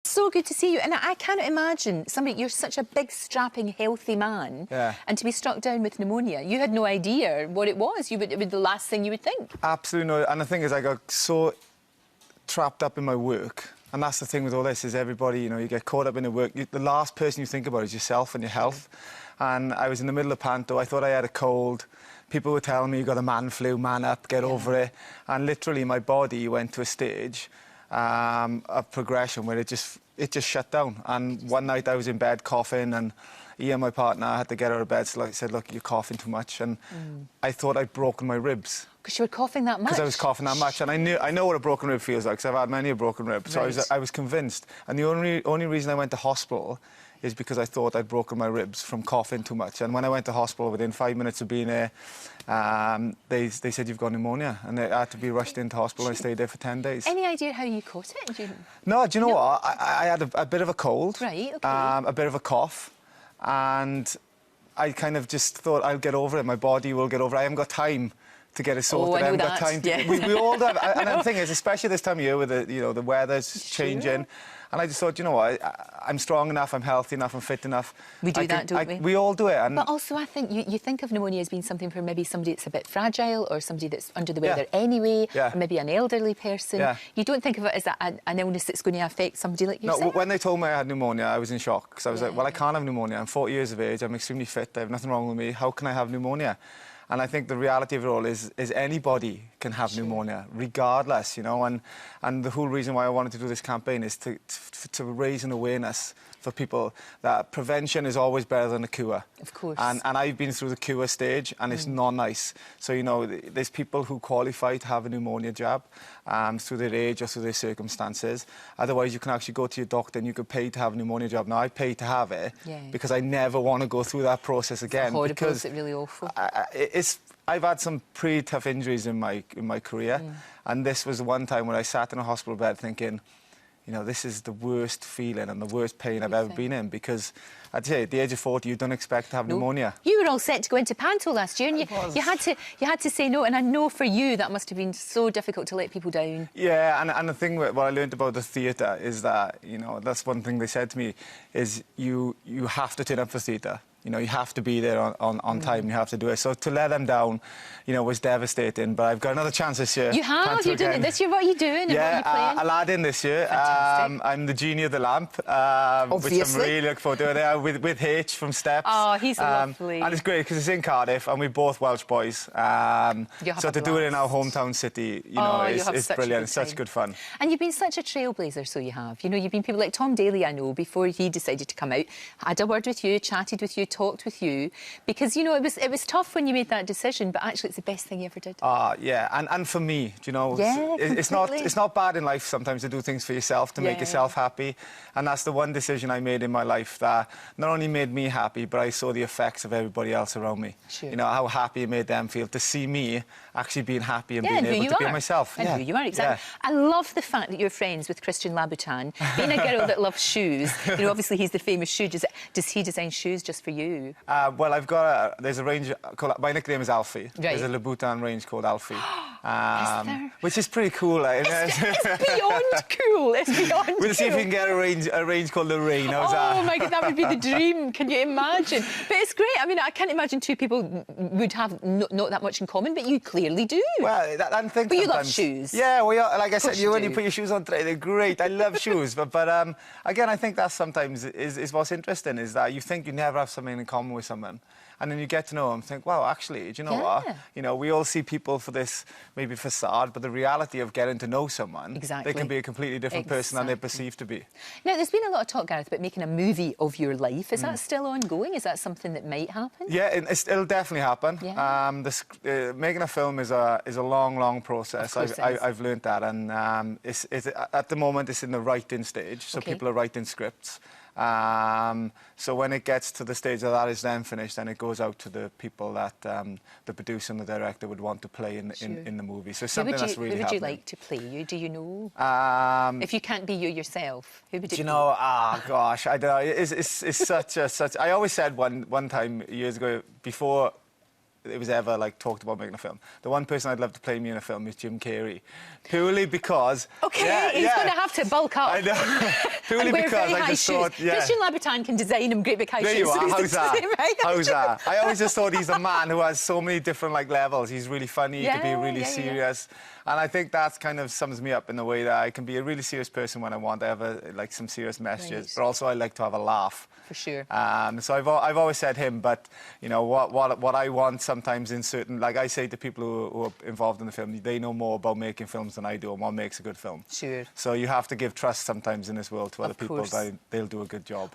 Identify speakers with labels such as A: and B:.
A: so good to see you. And I cannot imagine somebody, you're such a big, strapping, healthy man, and to be struck down with pneumonia. You had no idea what it was. It would be the last thing you would think.
B: Absolutely no. And the thing is, I got so trapped up in my work. And that's the thing with all this, is everybody, you know, you get caught up in the work. The last person you think about is yourself and your health. And I was in the middle of Panto. I thought I had a cold. People were telling me, you got a man flu, man up, get over it. And literally my body went to a stage of progression where it just shut down. And one night I was in bed coughing, and Ian, my partner, had to get out of bed. So I said, look, you're coughing too much. And I thought I'd broken my ribs.
A: Because you were coughing that much?
B: Because I was coughing that much. And I know what a broken rib feels like, because I've had many a broken rib. So I was convinced. And the only reason I went to hospital is because I thought I'd broken my ribs from coughing too much. And when I went to hospital, within 5 minutes of being there, they said, you've got pneumonia. And I had to be rushed into hospital. I stayed there for 10 days.
A: Any idea how you caught it?
B: No, do you know what? I had a bit of a cold.
A: Right, OK.
B: A bit of a cough. And I kind of just thought, I'll get over it. My body will get over it. I haven't got time to get it sorted.
A: I know
B: haven't got time to... We all do. And the thing is, especially this time of year with the weather's changing, and I just thought, you know what, I'm strong enough, I'm healthy enough, I'm fit enough.
A: We do that, don't we?
B: We all do it. And
A: but also, I think you think of pneumonia as being something for maybe somebody that's a bit fragile, or somebody that's under the weather anyway, or maybe an elderly person. You don't think of it as an illness that's going to affect somebody like yourself?
B: No, when they told me I had pneumonia, I was in shock, because I was like, well, I can't have pneumonia. I'm 40 years of age, I'm extremely fit, I have nothing wrong with me. How can I have pneumonia? And I think the reality of it all is anybody can have pneumonia, regardless, you know. And the whole reason why I wanted to do this campaign is to raise an awareness for people that prevention is always better than a cure.
A: Of course.
B: And I've been through the cure stage, and it's not nice. So, you know, there's people who qualify to have a pneumonia jab through their age or through their circumstances. Otherwise, you can actually go to your doctor and you could pay to have a pneumonia jab. Now, I paid to have it because I never want to go through that process again.
A: It's horrible, because it's really awful.
B: I've had some pretty tough injuries in my career, and this was the one time when I sat in a hospital bed thinking, you know, this is the worst feeling and the worst pain I've ever been in, because I'd say at the age of 40, you don't expect to have pneumonia. You
A: were all set to go into Panto last year, and you had to say no. And I know for you that must have been so difficult to let people down.
B: Yeah, and the thing what I learned about the theatre is that, you know, that's one thing they said to me, is you have to turn up for theatre. You know, you have to be there on time, you have to do it. So to let them down, you know, was devastating. But I've got another chance this year.
A: You have? You're doing it this year? What are you doing?
B: Yeah,
A: what are you playing?
B: Aladdin this year. I'm the genie of the lamp, which I'm really looking forward to. There with H from Steps.
A: Oh, he's lovely.
B: And it's great because it's in Cardiff, and we're both Welsh boys. So to do it in our hometown city, you know, it's brilliant. It's such good fun. And
A: you've been such a trailblazer, so you have. You know, you've been people like Tom Daly, I know, before he decided to come out, had a word with you, chatted with you, talked with you, because, you know, it was tough when you made that decision, but actually it's the best thing you ever did.
B: Yeah, and for me, do you know, it's not bad in life sometimes to do things for yourself, to make yourself happy, and that's the one decision I made in my life that not only made me happy, but I saw the effects of everybody else around me. You know, how happy it made them feel, to see me actually being happy and being able to be myself.
A: And who you are, exactly. I love the fact that you're friends with Christian Louboutin, being a girl that loves shoes. You know, obviously he's the famous shoe. Does he design shoes just for you?
B: Well, I've got there's a range called, my nickname is Alfie. There's a Louboutin range called Alfie, which is pretty cool.
A: It's beyond cool. It's beyond cool.
B: We'll see if we can get a range called Lorraine.
A: Oh my God, that would be the dream. Can you imagine? But it's great. I mean, I can't imagine two people would have not that much in common, but you clearly do.
B: Well, but
A: you love shoes.
B: Yeah, like I said, when you put your shoes on today, they're great. I love shoes, but again, I think that sometimes is what's interesting, is that you think you never have something in common with someone, and then you get to know them and think, wow, actually, do you know what? You know, we all see people for this maybe facade, but the reality of getting to know someone, they can be a completely different person than they're perceived to be. Now,
A: there's been a lot of talk, Gareth, about making a movie of your life. Is that still ongoing? Is that something that might happen?
B: Yeah, it'll definitely happen. Making a film is a long process. I've learned that, and at the moment it's in the writing stage, so people are writing scripts. So when it gets to the stage that is then finished, then it goes out to the people that the producer and the director would want to play in the movie. So something that's really happening. Who would you like to play you? Do you know? If you can't be you yourself, who would it be? Do you know? Gosh, I don't know. It's such. I always said one time years ago, before it was ever like talked about making a film, the one person I'd love to play me in a film is Jim Carrey, purely because he's going to have to bulk up. I know. Purely because I just thought, yeah.
A: Christian Louboutin can design him great big high shoes.
B: There you are. How's that?
A: Right?
B: How's that? I always just thought he's a man who has so many different levels. He's really funny. He can be really serious, and I think that kind of sums me up in the way that I can be a really serious person when I want to have some serious messages, but also I like to have a laugh.
A: For sure.
B: So I've always said him, but you know what I want sometimes in certain, like I say to people who are involved in the film, they know more about making films than I do and what makes a good film.
A: Sure.
B: So you have to give trust sometimes in this world to other people that they'll do a good job.